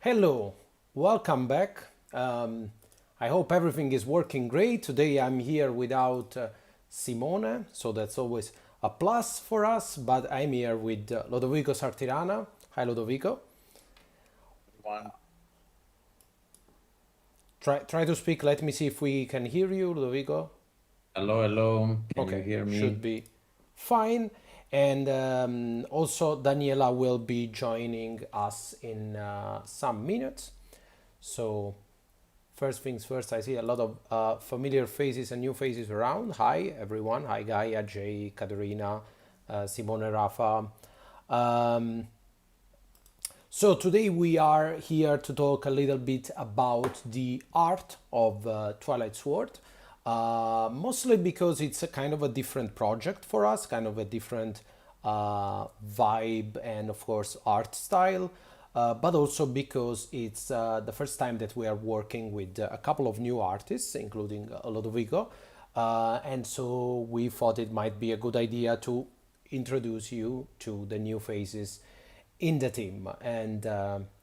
Hello, welcome back. I hope everything is working great. Today I'm here without Simone, so that's always a plus for us. But I'm here with Lodovico Sartirana. Hi, Lodovico. One. Try to speak. Let me see if we can hear you, Lodovico. Hello, hello. Can you Okay, hear should me? be fine. And also, Daniela will be joining us in some minutes. So first things first, I see a lot of familiar faces and new faces around. Hi, everyone. Hi, Gaia, Jay, Katerina, Simone, Rafa. Um, so today we are here to talk a little bit about the art of Twilight Sword, mostly because it's a kind of a different project for us, kind of a different vibe and of course art style, but also because it's the first time that we are working with a couple of new artists, including Lodovico, and so we thought it might be a good idea to introduce you to the new faces in the team. And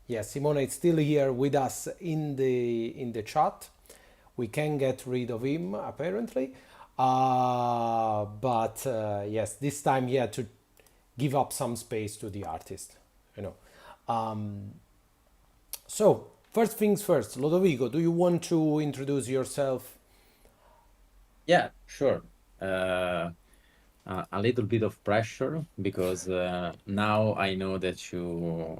yeah, Simone is still here with us in the chat. We can get rid of him apparently, but yes, this time he had to give up some space to the artist. You know. So first things first, Lodovico, do you want to introduce yourself? Yeah, sure. Uh, a little bit of pressure because now I know that you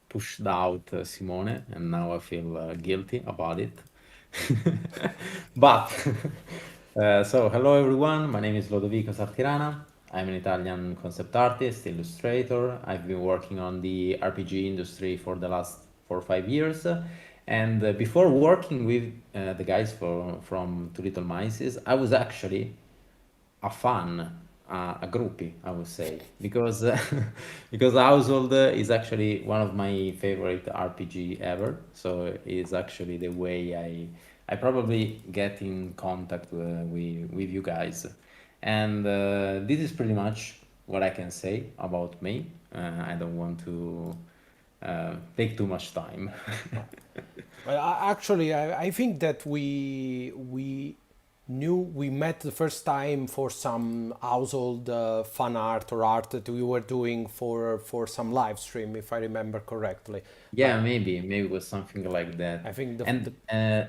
pushed out Simone, and now I feel guilty about it. But so hello everyone. My name is Lodovico Sartirana. I'm an Italian concept artist, illustrator. I've been working on the RPG industry for the last 4 or 5 years. And before working with the guys from Two Little Mices, I was actually a fan, a groupie, I would say, because because Household is actually one of my favorite RPG ever. So it's actually the way I probably get in contact with you guys, and this is pretty much what I can say about me. I don't want to take too much time. Well, actually, I think that we knew we met the first time for some household fan art or art that we were doing for some live stream, if I remember correctly. Yeah, But maybe it was something like I that. think the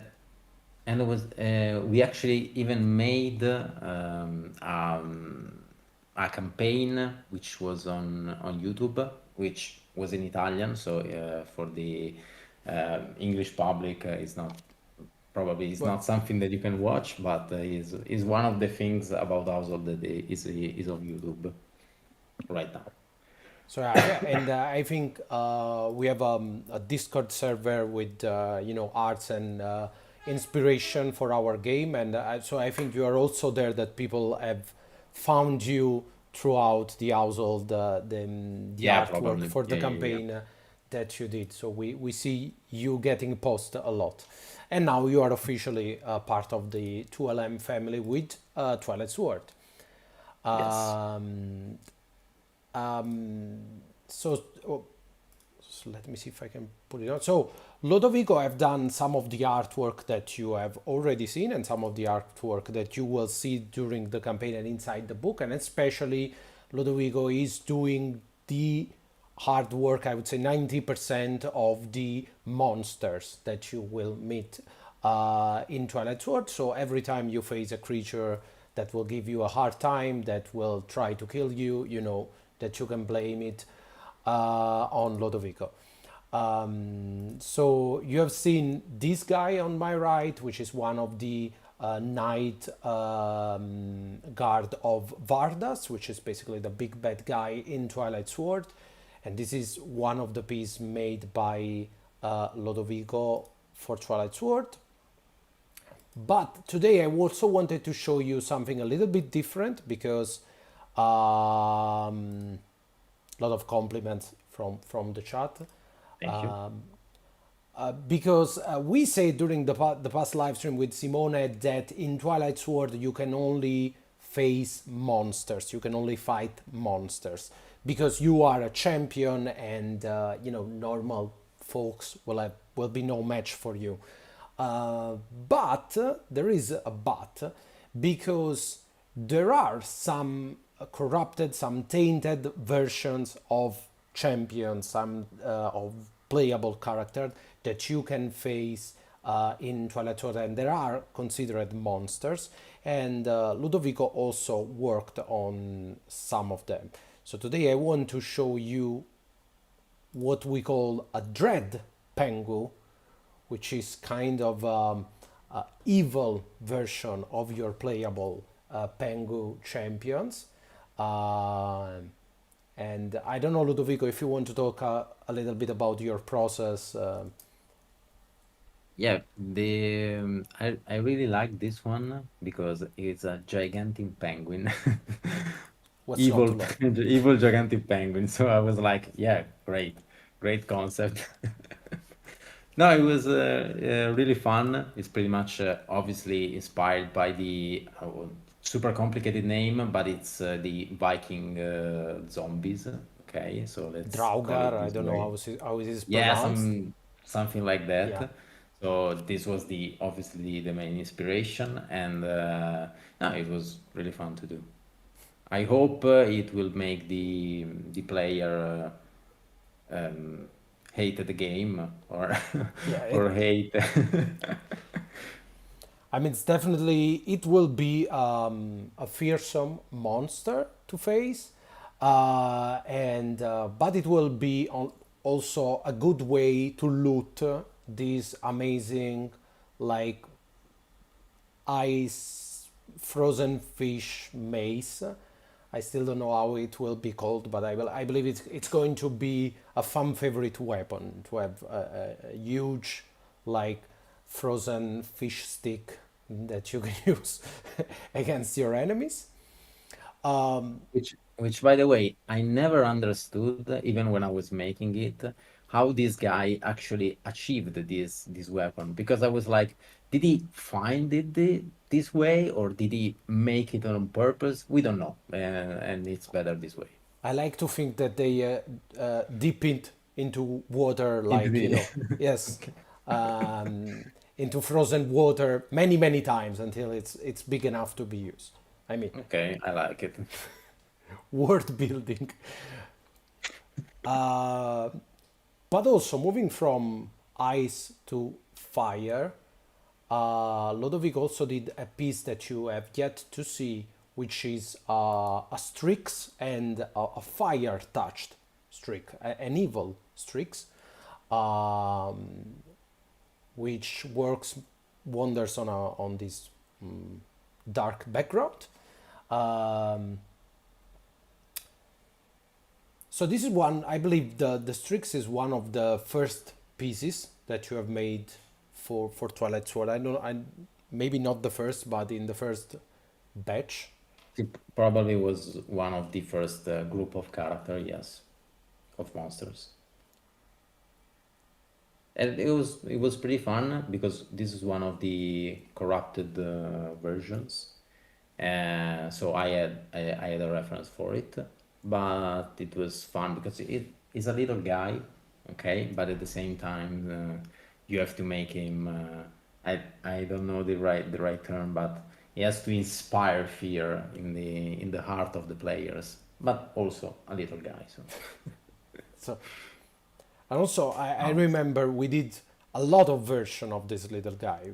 And it was we actually even made a campaign which was on YouTube, which was in Italian. So for the English public, it's not probably it's well, not something that you can watch, but is one of the things about Household that is on YouTube right now. so yeah, and I think we have a Discord server with arts and inspiration for our game, and so I think you are also there that people have found you throughout the household, the Yeah, artwork probably. for the Yeah. campaign that you did. So we see you getting post a lot, and now you are officially part of the 2LM family with Twilight Sword. Yes. Um, so, so let me see if I can put it on. So Lodovico have done some of the artwork that you have already seen and some of the artwork that you will see during the campaign and inside the book. And especially Lodovico is doing the hard work, I would say 90% of the monsters that you will meet in Twilight Sword. So every time you face a creature that will give you a hard time, that will try to kill you, you know that you can blame it on Lodovico. So you have seen this guy on my right, which is one of the knight guard of Vardas, which is basically the big bad guy in Twilight Sword. And this is one of the pieces made by Lodovico for Twilight Sword. But today I also wanted to show you something a little bit different because a lot of compliments from the chat. Thank you. Because we say during the past live stream with Simone that in Twilight Sword you can only face monsters, you can only fight monsters because you are a champion and normal folks will be no match for you. Uh, but there is a but, because there are some corrupted, some tainted versions of champions, some of playable character that you can face in Twilight Sword, and there are considered monsters. And Ludovico also worked on some of them. So today I want to show you what we call a dread pengu, which is kind of a evil version of your playable pengu champions. Uh, and I don't know, Ludovico, if you want to talk a little bit about your process. Yeah, I really like this one because it's a gigantic penguin. What's not to Evil love? evil gigantic penguin. So I was like, yeah, great. Great concept. No, it was really fun. It's pretty much obviously inspired by the super complicated name, but it's the Viking zombies. Okay, so let's call Draugr, it I this don't know way. how it is Yeah, pronounced. something like Yeah, that. So this was the obviously the main inspiration, and no, it was really fun to do. I hope it will make the player hate the game or yeah. or hate. I mean, it's definitely it will be a fearsome monster to face, and but it will be also a good way to loot these amazing, like, ice frozen fish mace. I still don't know how it will be called, but I believe it's going to be a fan favorite weapon to have a huge, like, frozen fish stick that you can use against your enemies. Which, by the way, I never understood, even when I was making it, how this guy actually achieved this weapon. Because I was like, did he find it this way, or did he make it on purpose? We don't know, and it's better this way. I like to think that they dip it into water, Into like, the yes, um, into frozen water many times until it's big enough to be used. I mean, okay, I like it. word building. Uh, but also moving from ice to fire, Lodovic also did a piece that you have yet to see, which is a Strix and a fire touched Strix, an evil Strix, um, which works wonders on this dark background. Um, so this is one, I believe the Strix is one of the first pieces that you have made for Twilight Sword. I don't, I maybe not the first, but in the first batch. It probably was one of the first group of character, yes, of monsters. And it was pretty fun because this is one of the corrupted versions. So I had a reference for it, but it was fun because it is a little guy, okay, but at the same time you have to make him. I don't know the right term, but he has to inspire fear in the heart of the players, but also a little guy. So So, and also I um, remember we did a lot of version of this little guy,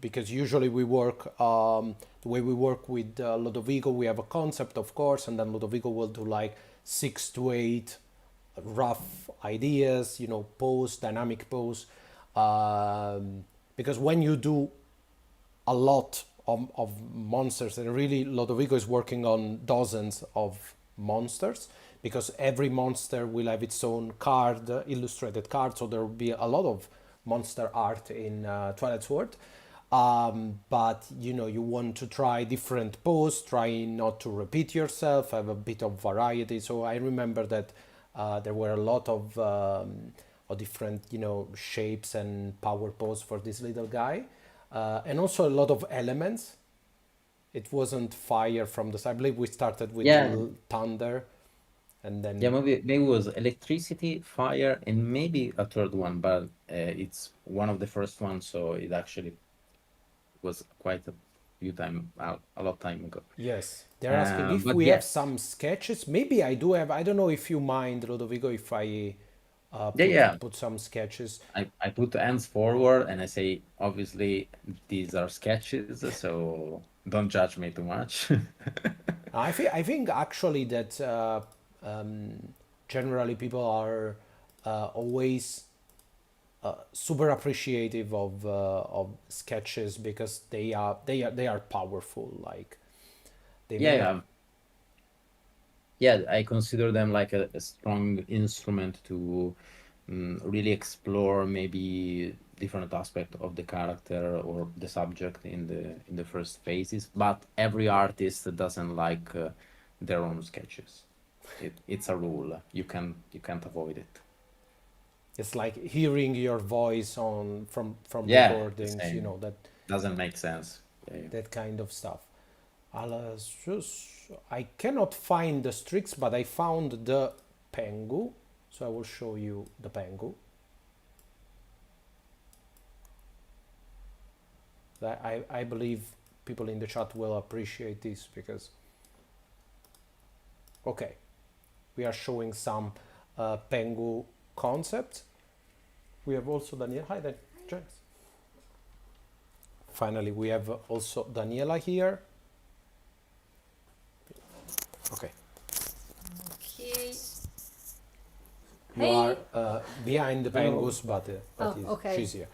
because usually we work the way we work with Lodovico. We have a concept, of course, and then Lodovico will do like 6 to 8 rough ideas, pose, dynamic pose. Because when you do a lot of monsters, and really Lodovico is working on dozens of monsters, because every monster will have its own card, illustrated card, so there will be a lot of monster art in Twilight Sword. But you want to try different pose, try not to repeat yourself, have a bit of variety. So I remember that there were a lot of different shapes and power pose for this little guy, and also a lot of elements. It wasn't fire from the side. I believe we started with yeah, thunder. and Yeah, then maybe it was electricity, fire, and maybe a third one, but it's one of the first ones, so it actually was quite a few time, a lot time ago. yes, they're asking if But we have yeah, some sketches. Maybe I do have. I don't know if you mind, Lodovico, if I yeah, yeah. put some sketches. I put hands forward and I say, obviously, these are sketches, so don't judge me too much. I think actually that generally people are always super appreciative of sketches because they are powerful. Like they Yeah, make yeah, yeah. I consider them like a strong instrument to really explore maybe different aspect of the character or the subject in the first phases. But every artist doesn't like their own sketches. It's a rule. You can't avoid it. it's like hearing your voice on from Yeah, the recordings. same. That Doesn't make sense. Yeah, yeah. that kind of stuff. I cannot find the Strix, but I found the Pengu, so I will show you the Pengu. I believe people in the chat will appreciate this because, okay, we are showing some Pengu concept. We have also Daniela. Hi, James. Finally, we have also Daniela here. Okay, Okay. you are Hey. behind the Hello. Pengus, but Oh, okay. she's here.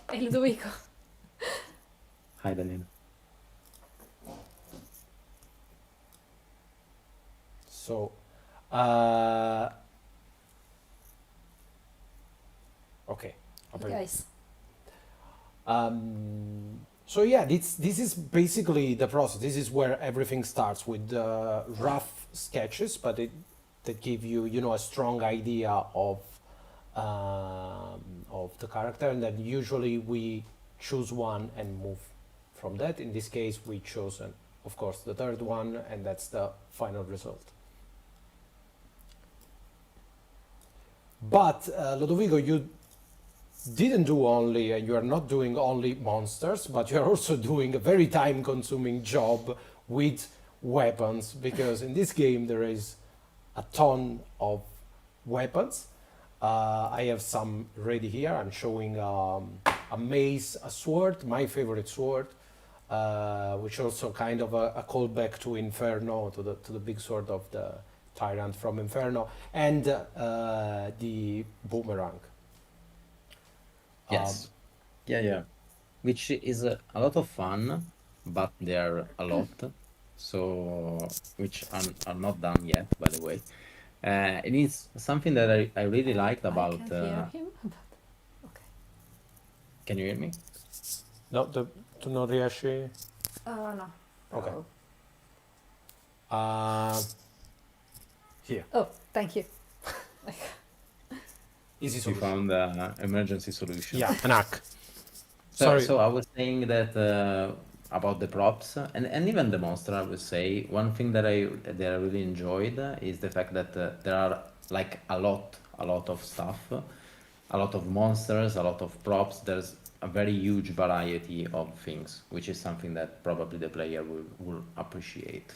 Hey, Lodovico. Hi, Daniela. So, uh, okay. Hey, guys. So yeah, this is basically the process. This is where everything starts with rough sketches, but that give you a strong idea of the character, and then usually we choose one and move from that. In this case, we chosen, of course, the third one, and that's the final result. But Lodovico, you didn't do only, and you are not doing only monsters, but you are also doing a very time consuming job with weapons, because in this game there is a ton of weapons. I have some ready here. I'm showing a mace, a sword, my favorite sword, which also kind of a callback to Inferno, to the big sword of the tyrant from Inferno, and the boomerang. Um, Yes. Yeah, yeah. Which is a lot of fun, but they're a lot, so which are not done yet, by the way. It is something that I really liked I about. can't hear him, but okay. Can you hear me? no, tu non riesci? No. Ok. Oh. Here, Oh, thank you. easy We solution. found an emergency solution. Yeah, an hack. So, Sorry. so I was saying that about the props and even the monster, I would say one thing that I really enjoyed is the fact that there are like a lot of stuff, a lot of monsters, a lot of props. There's a very huge variety of things, which is something that probably the player will appreciate.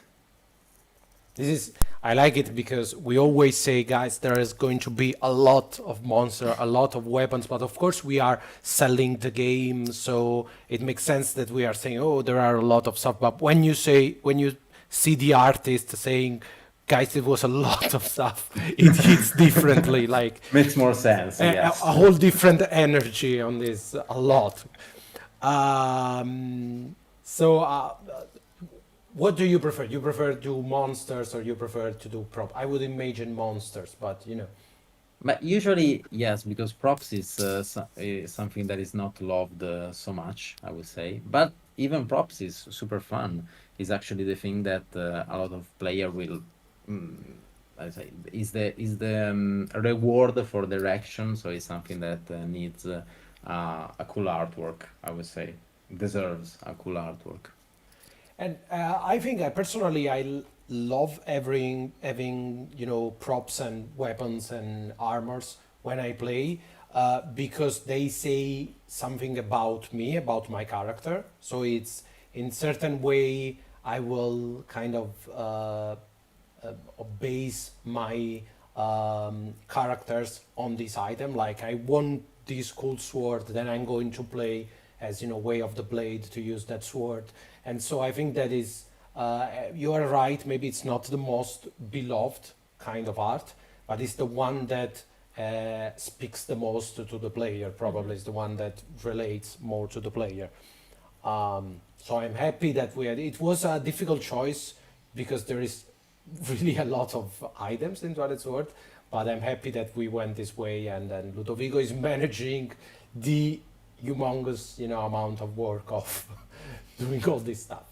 I like it because we always say, guys, there is going to be a lot of monster, a lot of weapons, but of course we are selling the game, so it makes sense that we are saying, oh, there are a lot of stuff. But when you see the artist saying, guys, it was a lot of stuff, it hits differently, like Makes more sense, a yes. whole different energy on this, a lot. So, what do you prefer? You prefer to do monsters or you prefer to do prop? I would imagine monsters, but But usually, yes, because props is something that is not loved so much, I would say. But even props is super fun. Is actually the thing that a lot of player will, mm, I say, is the reward for their action. So it's something that needs a cool artwork, I would say. Deserves a cool artwork. and I think I personally love having props and weapons and armors when I play, because they say something about me, about my character. So it's in certain way I will kind of base my characters on this item. Like I want this cool sword, then I'm going to play as way of the blade to use that sword. And so I think that is you are right. Maybe it's not the most beloved kind of art, but it's the one that speaks the most to the player. Probably is the one that relates more to the player. So I'm happy that we had. It was a difficult choice because there is really a lot of items in Twilight Sword, but I'm happy that we went this way, and then Ludovico is managing the humongous, amount of work of doing all this stuff.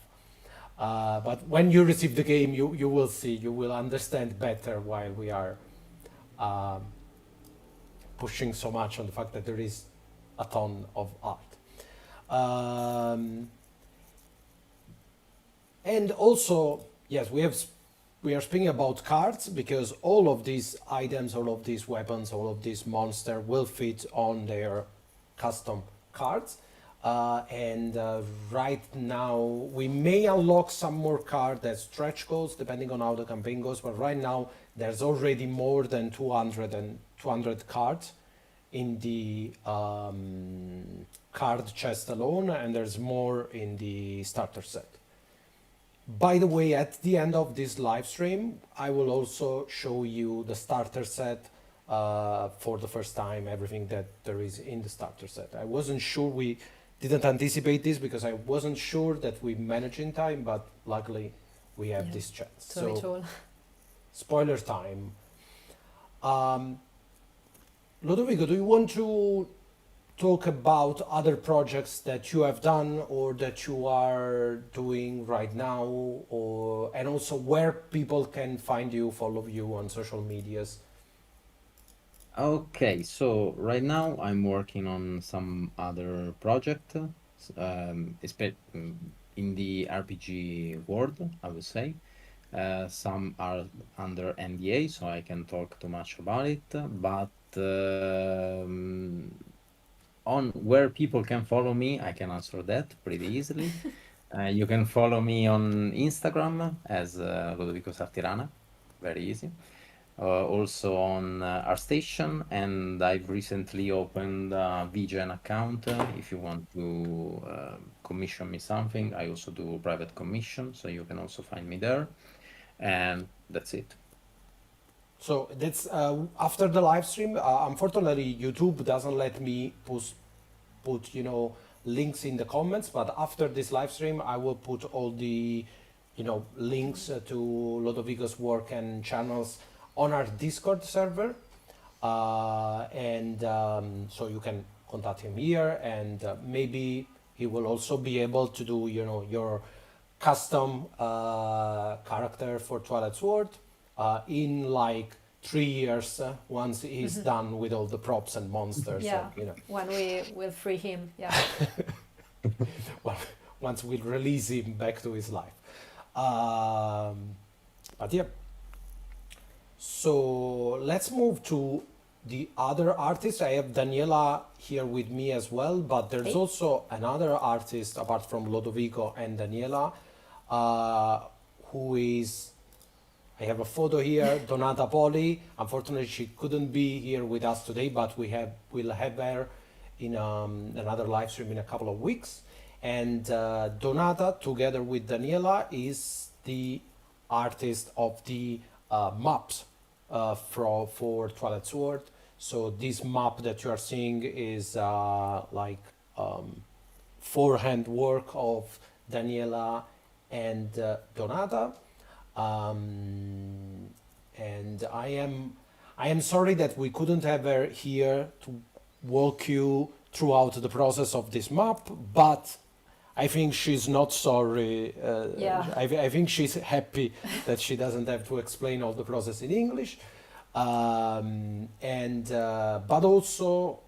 But when you receive the game, you will see, you will understand better why we are pushing so much on the fact that there is a ton of art. And also, yes, we are speaking about cards because all of these items, all of these weapons, all of these monsters will fit on their custom cards. And right now we may unlock some more cards as stretch goals depending on how the campaign goes, but right now there's already more than 200 cards in the card chest alone, and there's more in the starter set. By the way, at the end of this live stream, I will also show you the starter set for the first time, everything that there is in the starter set. I wasn't sure, we didn't anticipate this because I wasn't sure that we manage in time, but luckily we have this chance. So, spoiler time. Lodovico, do you want to talk about other projects that you have done or that you are doing right now, and also where people can find you, follow you on social medias? Okay, so right now I'm working on some other project, in the RPG world, I would say. Some are under NDA, so I can talk too much about it, but on where people can follow me, I can answer that pretty easily. You can follow me on Instagram as Lodovico Sartirana, very easy. Also on ArtStation, and I've recently opened a VGen account. If you want to commission me something, I also do private commission, so you can also find me there. And that's it. So that's after the live stream. Unfortunately, YouTube doesn't let me put links in the comments. But after this live stream, I will put all the links to Lodovico's work and channels on our Discord server, and so you can contact him here, and maybe he will also be able to do your custom character for Twilight Sword in like 3 years once he's done with all the props and monsters. Yeah, and, when we will free him. Yeah. well, once we release him back to his life. But yeah. So let's move to the other artists. I have Daniela here with me as well, but there's also another artist apart from Lodovico and Daniela, who is, I have a photo here, Donata Poli. Unfortunately, she couldn't be here with us today, but we'll have her in another live stream in a couple of weeks. And Donata, together with Daniela, is the artist of the maps for Twilight Sword. So this map that you are seeing is like forehand work of Daniela and Donata. And I am sorry that we couldn't have her here to walk you throughout the process of this map, but I think she's not sorry. I think she's happy that she doesn't have to explain all the process in English. But also,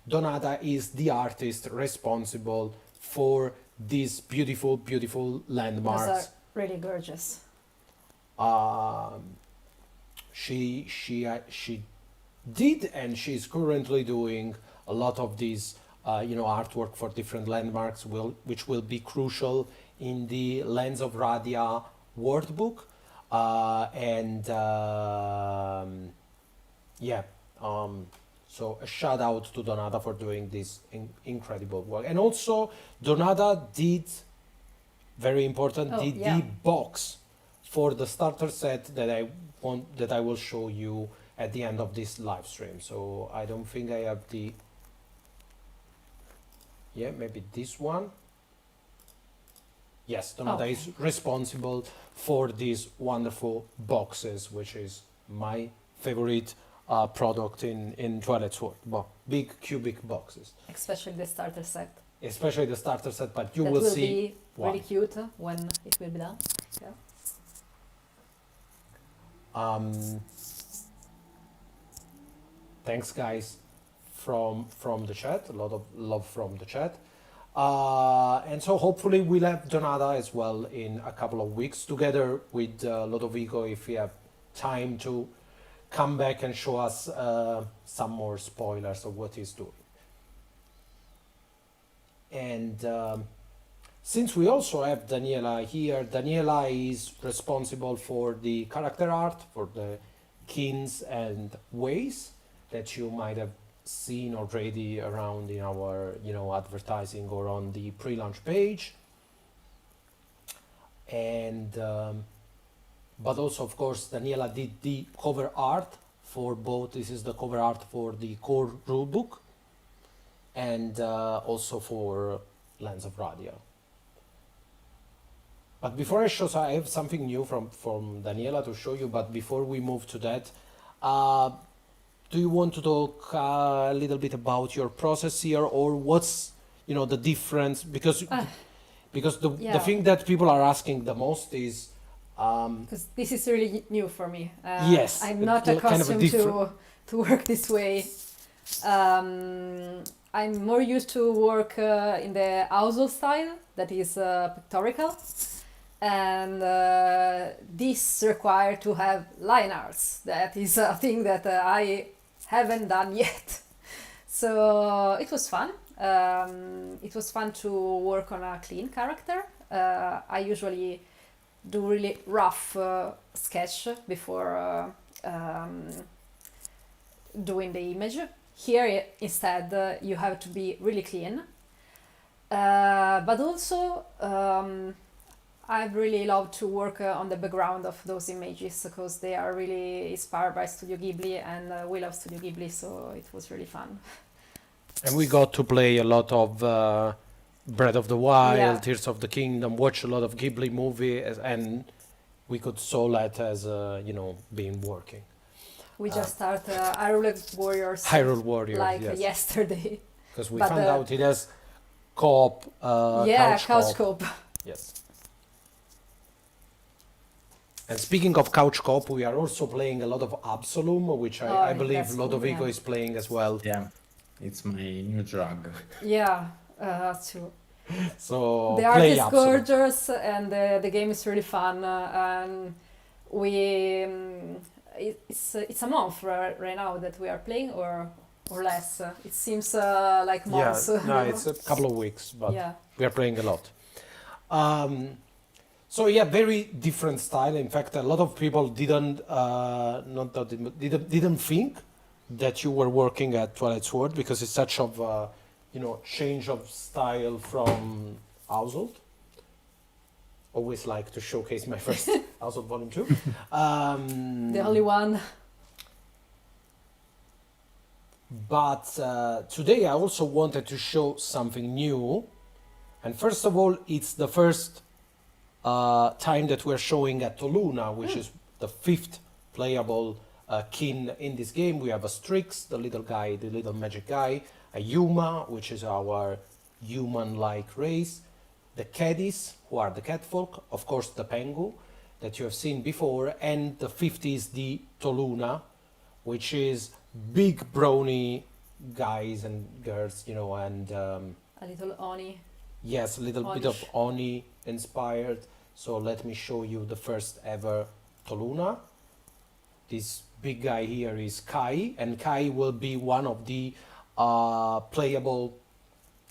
Donata is the artist responsible for these beautiful, beautiful landmarks Really gorgeous. Um, she did, and she's currently doing a lot of these artwork for different landmarks, which will be crucial in the Lens of Radia word book. And yeah, so a shout out to Donata for doing this incredible work. And also Donata did, very important, Oh, did yeah. the box for the starter set that I will show you at the end of this live stream. So I don't think I have the, yeah, maybe this one. Yes, Donata Okay. is responsible for these wonderful boxes, which is my favorite product in Twilight Sword. Big cubic boxes, Especially the starter set. especially the starter set, but you That will will see be why. really cute when it will be done. Yeah. Thanks, guys, from the chat. A lot of love from the chat. And so hopefully we'll have Donata as well in a couple of weeks, together with Lodovico, if we have time to come back and show us some more spoilers of what he's doing. And since we also have Daniela here, Daniela is responsible for the character art, for the kins and ways that you might have seen already around in our advertising or on the pre-launch page. And but also, of course, Daniela did the cover art for both. This is the cover art for the core rulebook and also for Lens of Radia. But before I show, so I have something new from Daniela to show you. But before we move to that, do you want to talk a little bit about your process here, or what's the difference? Because the Yeah. thing that people are asking the most is Because this is really new for me. Yes, I'm not kind of a accustomed different- to work this way. I'm more used to work in the household style, that is pictorial. And this requires to have line arts. That is a thing that I haven't done yet. So it was fun. It was fun to work on a clean character. I usually do really rough sketch before doing the image. Here instead you have to be really clean. But also I really love to work on the background of those images because they are really inspired by Studio Ghibli, and we love Studio Ghibli, so it was really fun. and we got to play a lot of Breath of the Wild, Yeah. Tears of the Kingdom, watch a lot of Ghibli movies, and we could saw that as being working. We just started Hyrule Warriors Hyrule Warriors, like yes, yesterday. because we but, found out it has co-op, Yeah, couch couch co-op. co-op. Yes. And speaking of couch co-op, we are also playing a lot of Absolum, which I believe that's cool, Lodovico yeah. is playing as well. Yeah, it's my new drug. Yeah, too. So The art play is Absolum. gorgeous, and the game is really fun. And we it's a month right now that we are playing, or less. It seems like months. Yeah, no, it's a couple of weeks, but Yeah. we are playing a lot. So yeah, very different style. In fact, a lot of people didn't didn't think that you were working at Twilight Sword because it's such of change of style from Household. Always like to showcase my first Household Volume 2. The only one. But today I also wanted to show something new. And first of all, it's the first time that we're showing a Toluna, which is the 5th playable kin in this game. We have a Strix, the little guy, the little magic guy, a Yuma, which is our human-like race, the Caddies, who are the catfolk, of course the Pengu, that you have seen before, and the 5th is the Toluna, which is big brawny guys and girls, and A little Oni. yes, a little bit of Onish. Oni inspired. So let me show you the first ever Toluna. This big guy here is Kai, and Kai will be one of the playable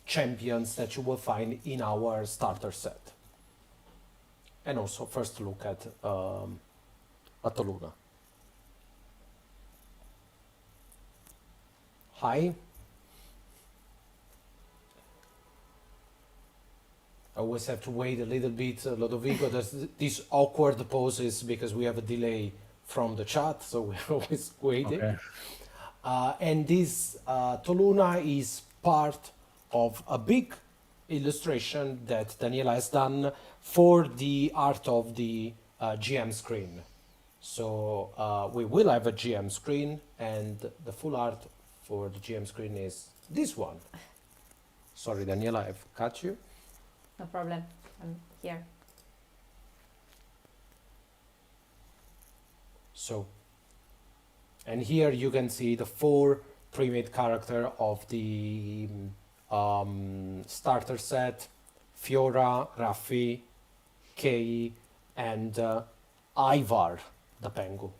champions that you will find in our starter set. And also first look at Toluna. Hi. I always have to wait a little bit, Lodovico. There's these awkward pauses because we have a delay from the chat, so we're always waiting. Okay. And this Toluna is part of a big illustration that Daniela has done for the art of the GM screen. So we will have a GM screen, and the full art for the GM screen is this one. Sorry, Daniela, I've cut you. No problem. I'm here. So, and here you can see the 4 pre-made character of the starter set: Fiora, Raffi, Kei, and Ivar, the pengu.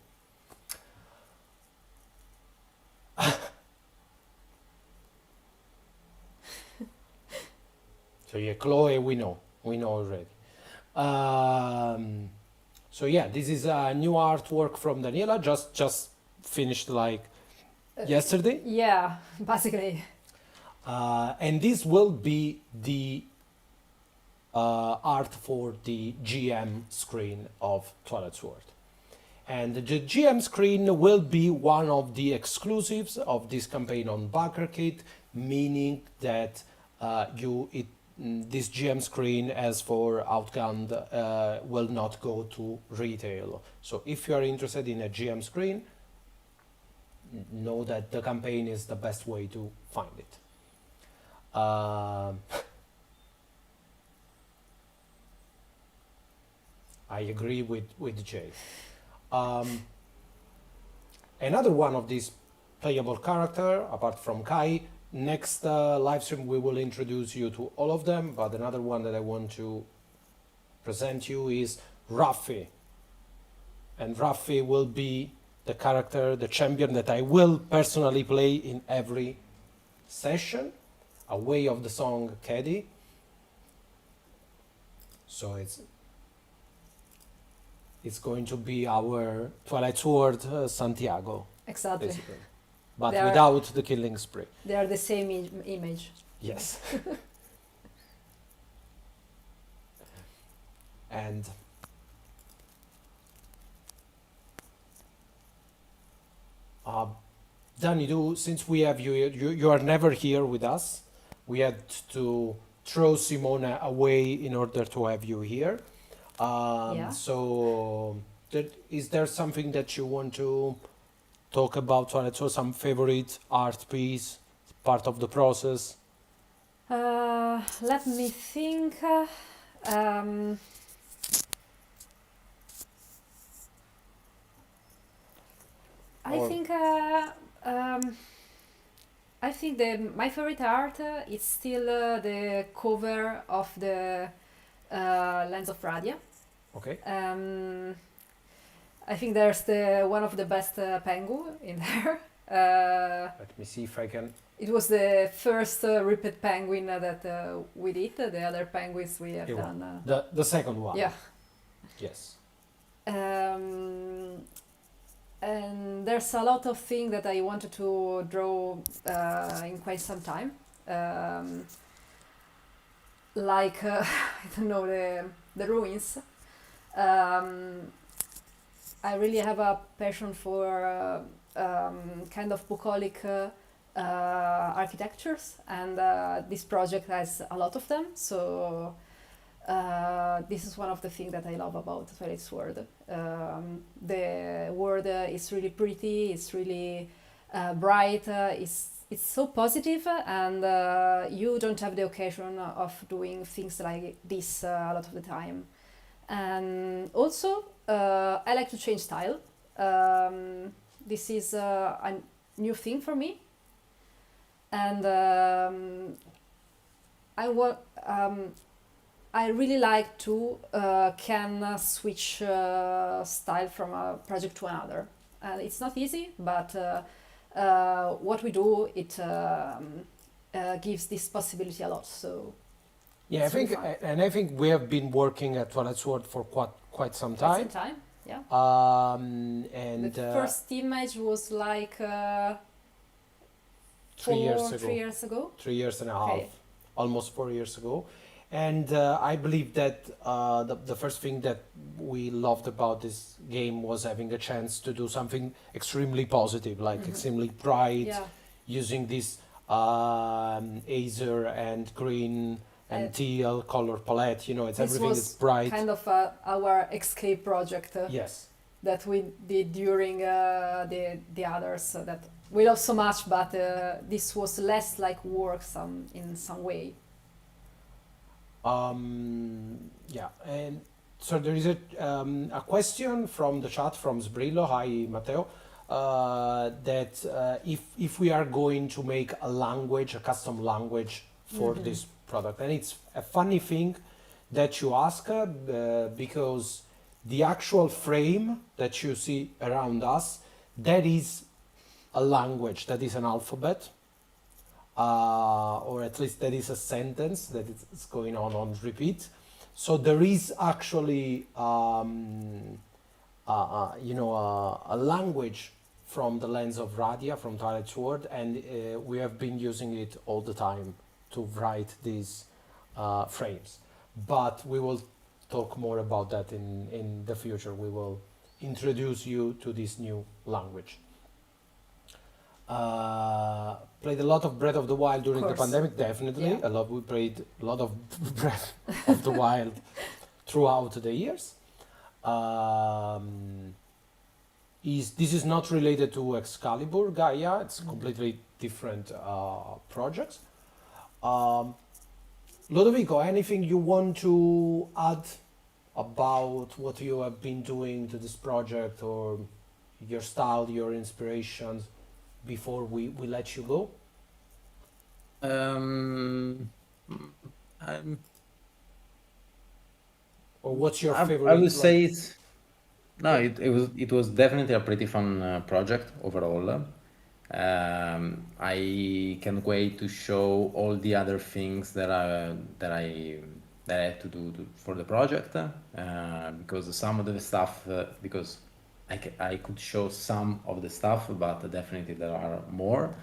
So yeah, Chloe, we know already. So yeah, this is a new artwork from Daniela, just finished like yesterday. Yeah, basically. And this will be the art for the GM screen of Twilight Sword. And the GM screen will be one of the exclusives of this campaign on Backerkit, meaning that this GM screen, as for Outgunned, will not go to retail. So if you are interested in a GM screen, know that the campaign is the best way to find it. I agree with Jay. Another one of these playable character, apart from Kai, next live stream we will introduce you to all of them, but another one that I want to present you is Raffi. And Raffi will be the character, the champion that I will personally play in every session, away of the song Caddy. So it's going to be our Twilight Sword Santiago, Exactly. basically. But They are- without the killing spree. They are the same image. Yes. And Danny, since we have you are never here with us. We had to throw Simona away in order to have you here. Yeah. So, is there something that you want to talk about Twilight Sword? Some favorite art piece, part of the process? Let me think. I Or- think I think my favorite art is still the cover of the Lens of Radia. Okay. I think there's one of the best pengu in there. Let me see if I can. It was the first ripped penguin that we did. The other penguins we have It was done. The second one. Yeah. Yes. And there's a lot of things that I wanted to draw in quite some time. Like, I don't know, the ruins. I really have a passion for kind of bucolic architectures, and this project has a lot of them. So this is one of the things that I love about Twilight Sword. The world is really pretty. It's really bright. It's so positive, and you don't have the occasion of doing things like this a lot of the time. And also, I like to change style. This is a new thing for me, and I really like to can switch style from a project to another. It's not easy, but what we do, it gives this possibility a lot. So Yeah, I it's really think, fun. and I think we have been working at Twilight Sword for quite some Quite some time. time, yeah. And The first image was like 3 years 3 ago, years ago. 3 years and a half, Okay. almost 4 years ago. And I believe that the first thing that we loved about this game was having a chance to do something extremely positive, like extremely bright, Yeah. using this azure and green Uh, and teal color palette. It's this everything is was bright. kind of our escape project Yes. that we did during the others that we love so much, but this was less like work in some way. Yeah, and so there is a question from the chat from Sbrillo. Hi, Matteo. That if we are going to make a language, a custom language for this product, and it's a funny thing that you ask, because the actual frame that you see around us, that is a language, that is an alphabet, or at least that is a sentence that is going on repeat. So there is actually, a language from the lens of Radia, from Twilight Sword, and we have been using it all the time to write these frames. But we will talk more about that in the future. We will introduce you to this new language. Played a lot of Breath of the Wild during the Course. pandemic, definitely. Yeah. We played a lot of Breath of the Wild throughout the years. This is not related to Excalibur, Gaia. It's completely different projects. Lodovico, anything you want to add about what you have been doing to this project, or your style, your inspirations, before we let you go? Um, I'm, Or what's your I favorite? would Like, say it's no, it was definitely a pretty fun project overall. I can't wait to show all the other things that I had to do for the project, because some of the stuff, because I could show some of the stuff, but definitely there are more.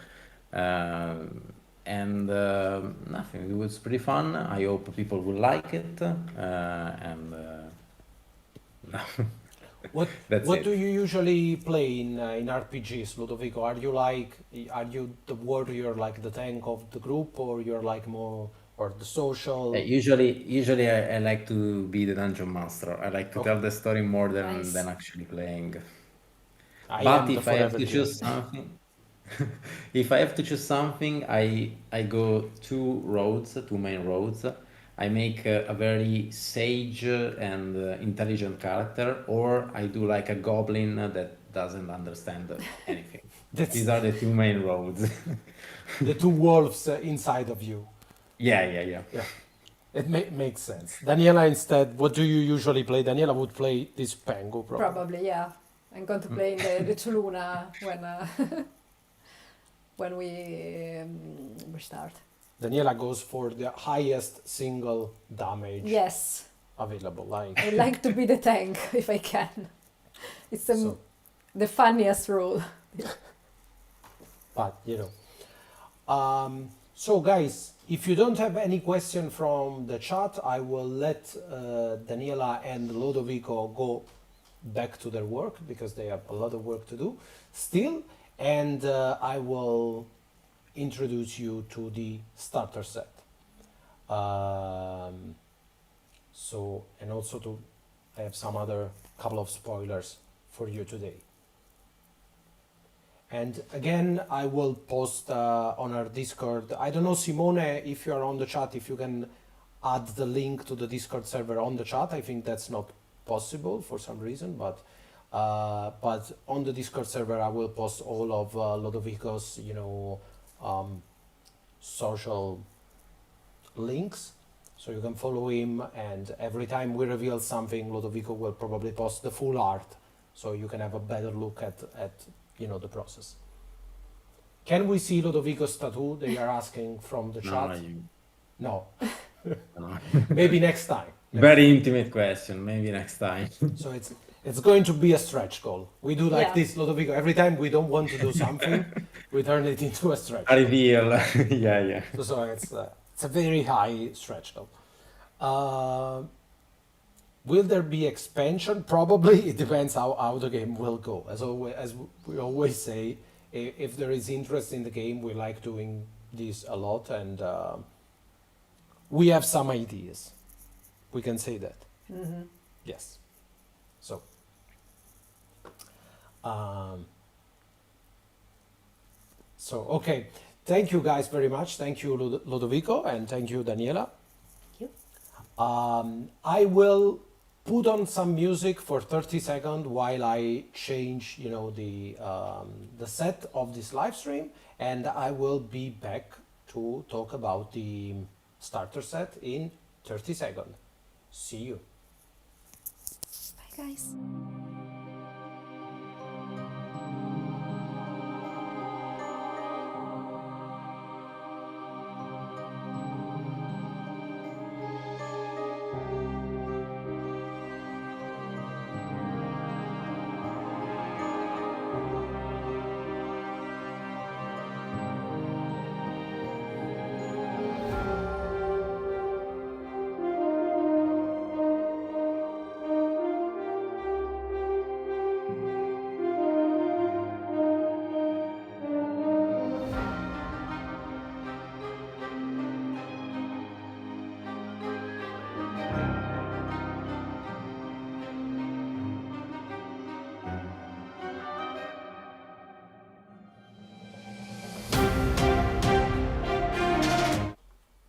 And nothing. It was pretty fun. I hope people will like it. And what that's what it. do you usually play in RPGs, Ludovico? Are you the warrior, like the tank of the group, or you're like more, or the social? Usually I like to be the dungeon master. I like to Okay, tell the story more than Nice. actually playing. I But am the if I have forever to GM. choose something, if I have to choose something, I go two main roads. I make a very sage and intelligent character, or I do like a goblin that doesn't understand anything. That's These are the two main roads. the two wolves inside of you. Yeah. Yeah, it makes sense. Daniela, instead, what do you usually play? Daniela would play this Pengu, probably. Probably, yeah. I'm going to play in the Tuluna when we start. Daniela goes for the highest single damage Yes, available. Like, I like to be the tank if I can. It's so, the funniest role. but so guys, if you don't have any question from the chat, I will let Daniela and Lodovico go back to their work, because they have a lot of work to do still, and I will introduce you to the starter set. So, and also I have some other couple of spoilers for you today. And again, I will post on our Discord. I don't know, Simone, if you are on the chat, if you can add the link to the Discord server on the chat. I think that's not possible for some reason, but on the Discord server, I will post all of Lodovico's, social links, So you can follow him, and every time we reveal something, Lodovico will probably post the full art, so you can have a better look at the process. Can we see Lodovico's tattoo? They are asking from the No, chat. you, No, no. maybe next time. Very intimate question. Maybe next time. So it's going to be a stretch goal. We do like Yeah. this, Lodovico. Every time we don't want to do something, we turn it into a stretch A goal. reveal. Yeah, yeah. So it's a very high stretch goal. Will there be expansion? Probably. It depends how the game will go. As we always say, if there is interest in the game, we like doing this a lot, and we have some ideas. We can say that. Hmm. Yes. So. Um, okay. Thank you guys very much. Thank you, Lodovico, and thank you, Daniela. Thank you. I will put on some music for 30 seconds while I change, the set of this live stream, and I will be back to talk about the starter set in 30 seconds. See you. Bye, guys.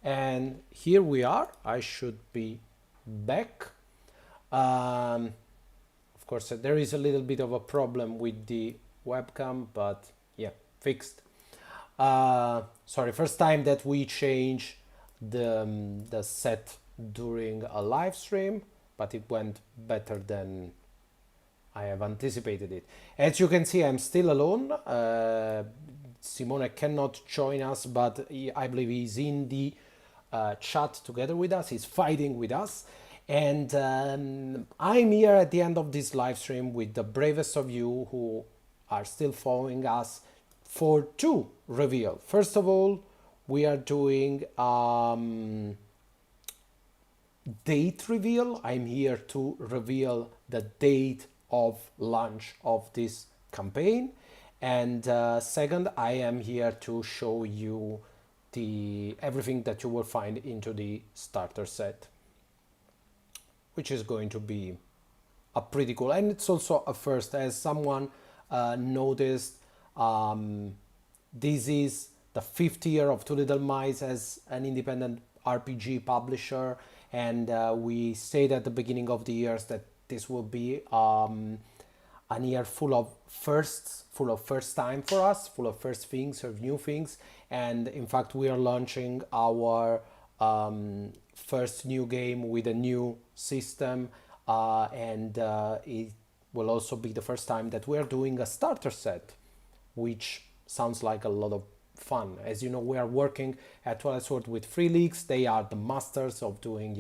And here we are. I should be back. Of course, there is a little bit of a problem with the webcam, but yeah, fixed. Sorry, first time that we change the set during a live stream, but it went better than I have anticipated it. As you can see, I'm still alone. Simone cannot join us, but I believe he's in the chat together with us. He's fighting with us. And I'm here at the end of this live stream with the bravest of you who are still following us for two reveal. First of all, we are doing date reveal. I'm here to reveal the date of launch of this campaign, and second, I am here to show you everything that you will find into the starter set, which is going to be a pretty cool, and it's also a first. As someone noticed, this is the 5th year of Two Little Mice as an independent RPG publisher, and we said at the beginning of the years that this will be a year full of firsts, full of first time for us, full of first things or new things. And in fact, we are launching our first new game with a new system, and it will also be the first time that we are doing a starter set, which sounds like a lot of fun. As you know, we are working at Twilight Sword with Free Leagues. They are the masters of doing,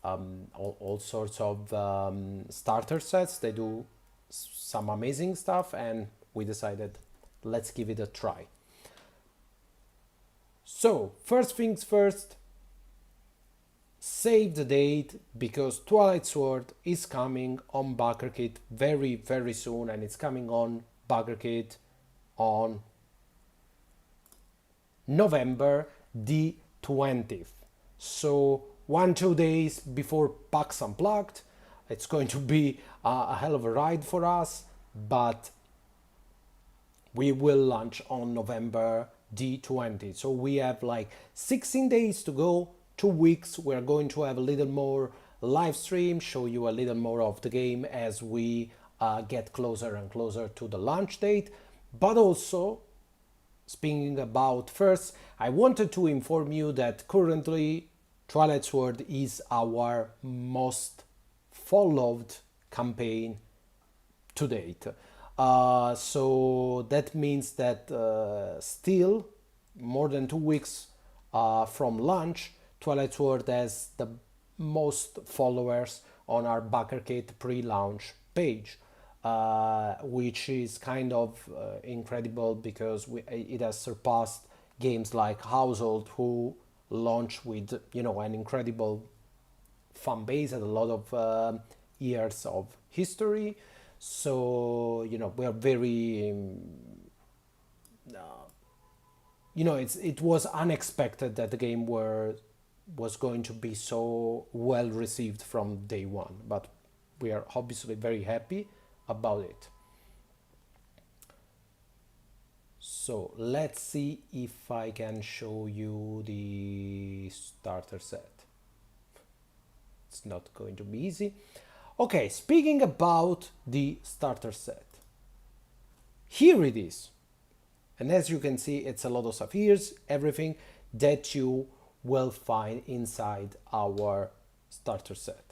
all sorts of starter sets. They do some amazing stuff, and we decided let's give it a try. So first things first, save the date, because Twilight Sword is coming on Backerkit very, very soon, and it's coming on Backerkit on November the 20th. So 1-2 days before PAX Unplugged. It's going to be a hell of a ride for us, but we will launch on November the 20th. So we have like 16 days to go, 2 weeks. We're going to have a little more live stream, show you a little more of the game as we get closer and closer to the launch date, but also speaking about first, I wanted to inform you that currently Twilight Sword is our most followed campaign to date. So that means that still more than 2 weeks from launch, Twilight Sword has the most followers on our Backerkit pre-launch page, which is kind of incredible because it has surpassed games like Household, who launch with an incredible fan base and a lot of years of history. So we are very it was unexpected that the game was going to be so well received from day one, but we are obviously very happy about it. So let's see if I can show you the starter set. It's not going to be easy. Okay, speaking about the starter set, here it is. And as you can see, it's a lot of stuff. Here's everything that you will find inside our starter set.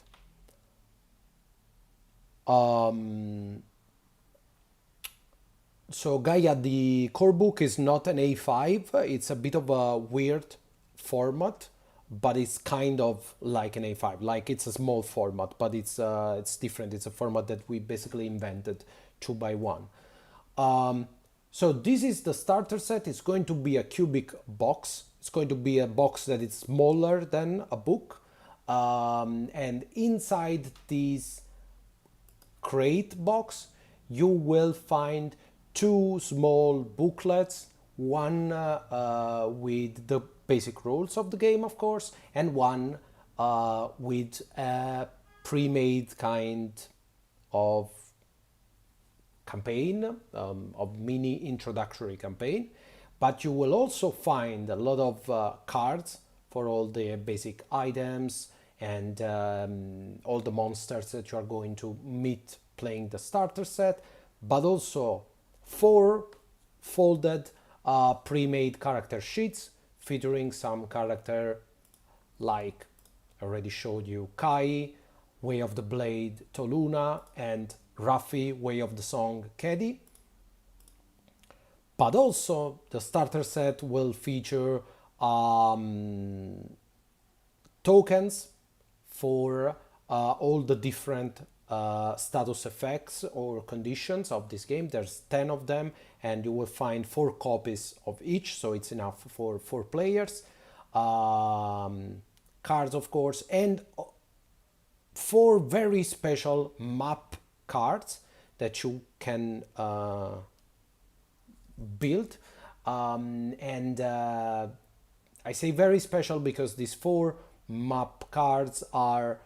So Gaia, the core book is not an A5. It's a bit of a weird format, but it's kind of like an A5. Like it's a small format, but it's different. It's a format that we basically invented 2x1. So this is the starter set. It's going to be a cubic box. It's going to be a box that is smaller than a book. And inside this crate box, you will find two small booklets, one with the basic rules of the game, of course, and one with a pre-made kind of campaign, of mini introductory campaign. But you will also find a lot of cards for all the basic items and all the monsters that you are going to meet playing the starter set, but also 4 folded pre-made character sheets featuring some character like I already showed you Kai, Way of the Blade Toluna, and Raffi, Way of the Song Kedi. But also the starter set will feature tokens for all the different status effects or conditions of this game. There's 10 of them, and you will find 4 copies of each, so it's enough for 4 players. Cards, of course, and 4 very special map cards that you can build. I say very special because these 4 map cards are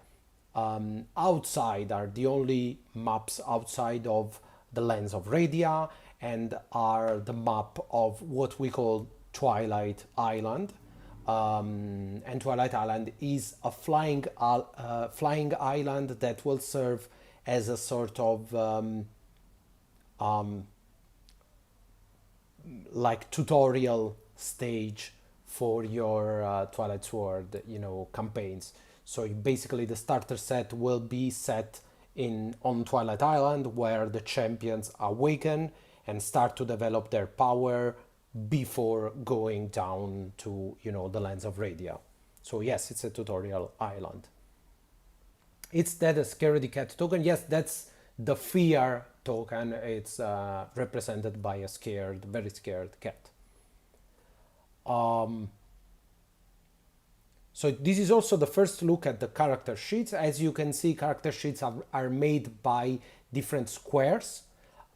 are the only maps outside of the lands of Radia, and are the map of what we call Twilight Island. And Twilight Island is a flying island that will serve as a sort of like tutorial stage for your Twilight Sword, campaigns. So basically the starter set will be set on Twilight Island, where the champions awaken and start to develop their power before going down to, the lands of Radia. So yes, it's a tutorial island. It's that a scaredy cat token. Yes, that's the fear token. It's represented by a very scared cat. So this is also the first look at the character sheets. As you can see, character sheets are made by different squares,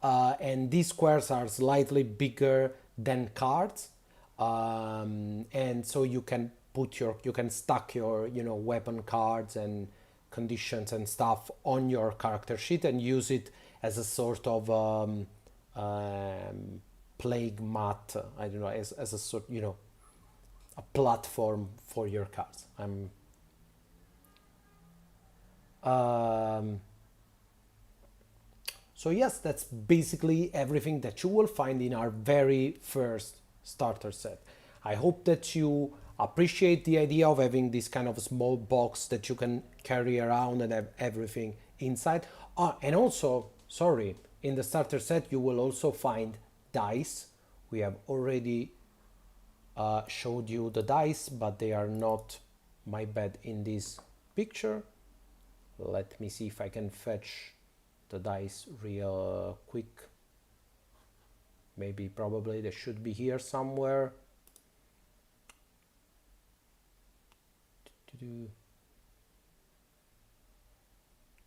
and these squares are slightly bigger than cards, and so you can stack your weapon cards and conditions and stuff on your character sheet and use it as a sort of plague mat. I don't know, as a sort, a platform for your cards. So yes, that's basically everything that you will find in our very first starter set. I hope that you appreciate the idea of having this kind of small box that you can carry around and have everything inside. And also, sorry, in the starter set you will also find dice. We have already showed you the dice, but they are not, my bad, in this picture. Let me see if I can fetch the dice real quick. Maybe, probably they should be here somewhere.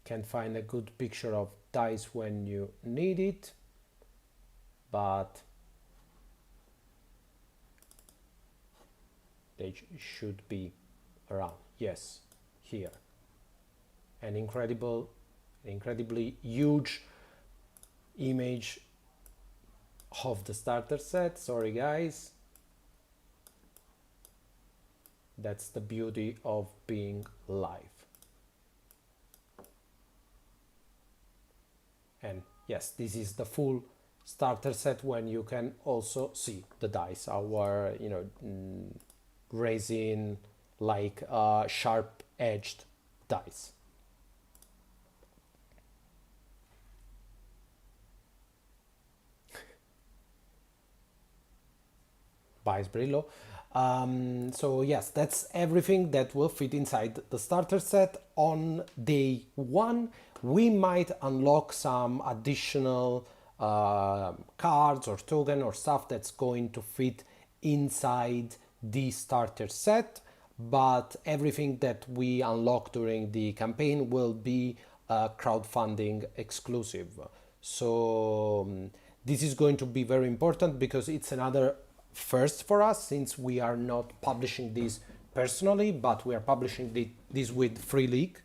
Can't find a good picture of dice when you need it, but they should be around. Yes, here. An incredibly huge image of the starter set. Sorry guys, that's the beauty of being live. And yes, this is the full starter set when you can also see the dice, our resin like sharp edged dice. By Brillo. So yes, that's everything that will fit inside the starter set. On day one, we might unlock some additional cards or token or stuff that's going to fit inside the starter set, but everything that we unlock during the campaign will be crowdfunding exclusive. So this is going to be very important because it's another first for us, since we are not publishing this personally, but we are publishing this with Free League.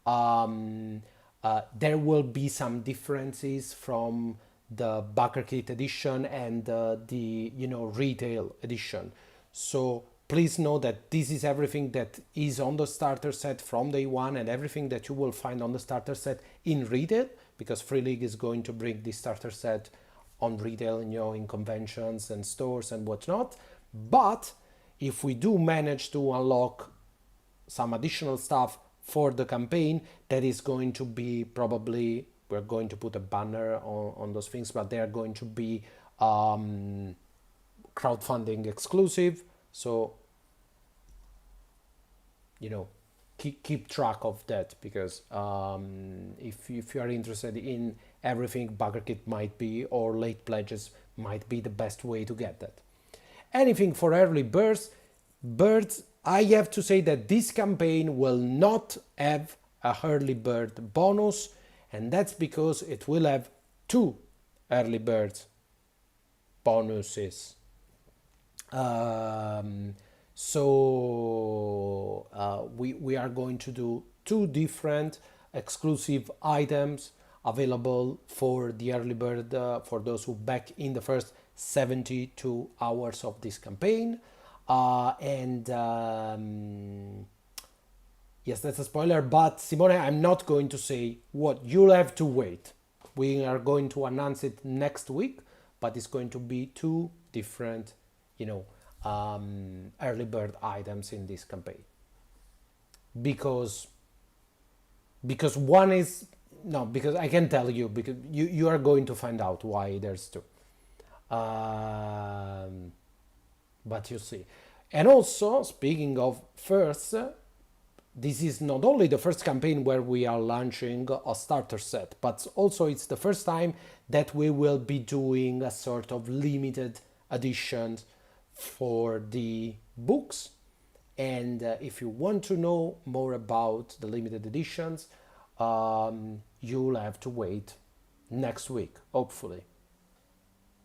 There will be some differences from the Backerkit edition and the retail edition. So please know that this is everything that is on the starter set from day one, and everything that you will find on the starter set in retail, because Free League is going to bring the starter set on retail, in conventions and stores and whatnot. But if we do manage to unlock some additional stuff for the campaign, that is going to be probably, we're going to put a banner on those things, but they are going to be crowdfunding exclusive. So keep track of that, because if you are interested in everything, Backerkit might be, or late pledges might be the best way to get that. Anything for early birds, I have to say that this campaign will not have a early bird bonus, and that's because it will have 2 early bird bonuses. So we are going to do 2 different exclusive items available for the early bird, for those who back in the first 72 hours of this campaign. Yes, that's a spoiler, but Simone, I'm not going to say what. You'll have to wait. We are going to announce it next week, but it's going to be 2 different, early bird items in this campaign. Because one is, no, because I can tell you, because you are going to find out why there's 2. But you see. And also, speaking of first, this is not only the first campaign where we are launching a starter set, but also it's the first time that we will be doing a sort of limited edition for the books. And if you want to know more about the limited editions, you'll have to wait next week, hopefully,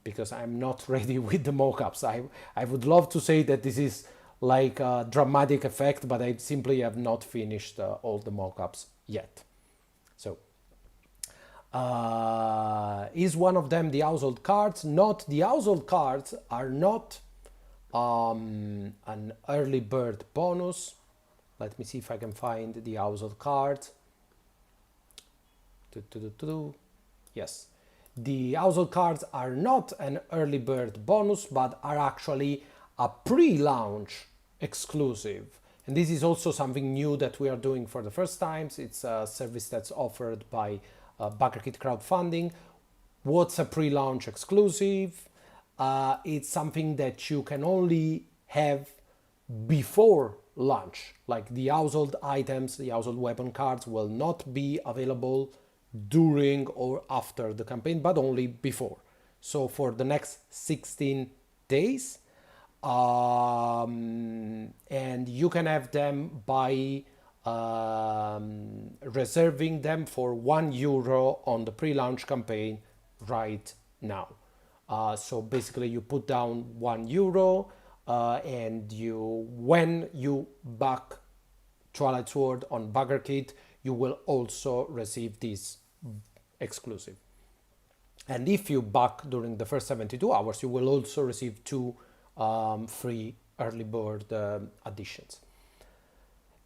because I'm not ready with the mock-ups. I would love to say that this is like a dramatic effect, but I simply have not finished all the mock-ups yet. So is one of them the household cards? Not the household cards are not an early bird bonus. Let me see if I can find the household card. Yes, the household cards are not an early bird bonus, but are actually a pre-launch exclusive. And this is also something new that we are doing for the first times. It's a service that's offered by Backerkit crowdfunding. What's a pre-launch exclusive? It's something that you can only have before launch. Like the household items, the household weapon cards will not be available during or after the campaign, but only before. So for the next 16 days, and you can have them by reserving them for €1 on the pre-launch campaign right now. So basically you put down €1 and when you back Twilight Sword on Backerkit, you will also receive this exclusive. And if you back during the first 72 hours, you will also receive 2 free early bird additions.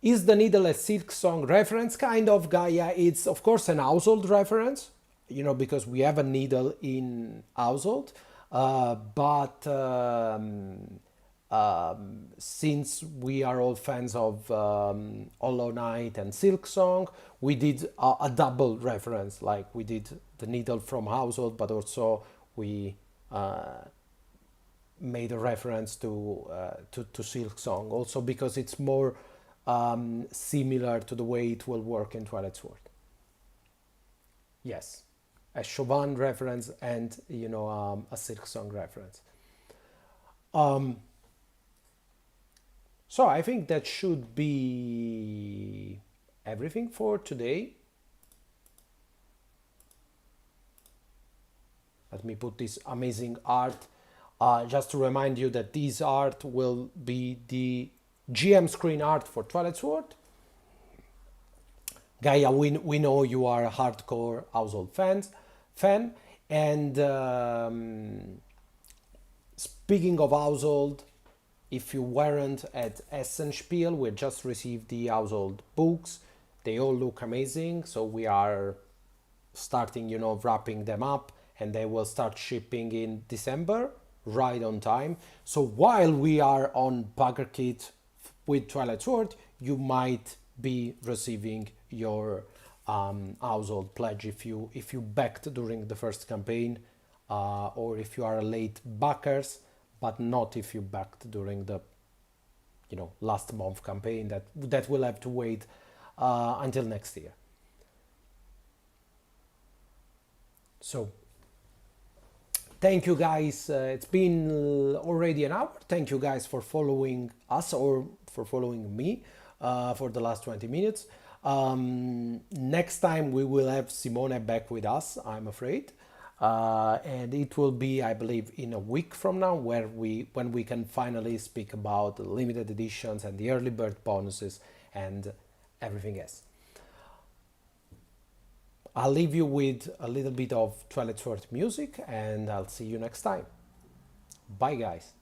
Is the needle a Silk Song reference? Kind of, Gaia. It's of course an household reference, because we have a needle in household, but since we are all fans of Hollow Knight and Silk Song, we did a double reference. Like we did the needle from household, but also we made a reference to Silk Song, also because it's more similar to the way it will work in Twilight Sword. Yes, a Chauvin reference and a Silk Song reference. So I think that should be everything for today. Let me put this amazing art. Just to remind you that this art will be the GM screen art for Twilight Sword. Gaia, we know you are a hardcore household fan. And speaking of household, if you weren't at Essenspiel, we just received the household books. They all look amazing. So we are starting, wrapping them up, and they will start shipping in December, right on time. So while we are on Backerkit with Twilight Sword, you might be receiving your household pledge if you backed during the first campaign, or if you are a late backers, but not if you backed during the last month campaign. That will have to wait until next year. So thank you guys. It's been already an hour. Thank you guys for following us or for following me for the last 20 minutes. Next time we will have Simone back with us, I'm afraid. And it will be, I believe, in a week from now, when we can finally speak about the limited editions and the early bird bonuses and everything else. I'll leave you with a little bit of Twilight Sword music, and I'll see you next time. Bye, guys.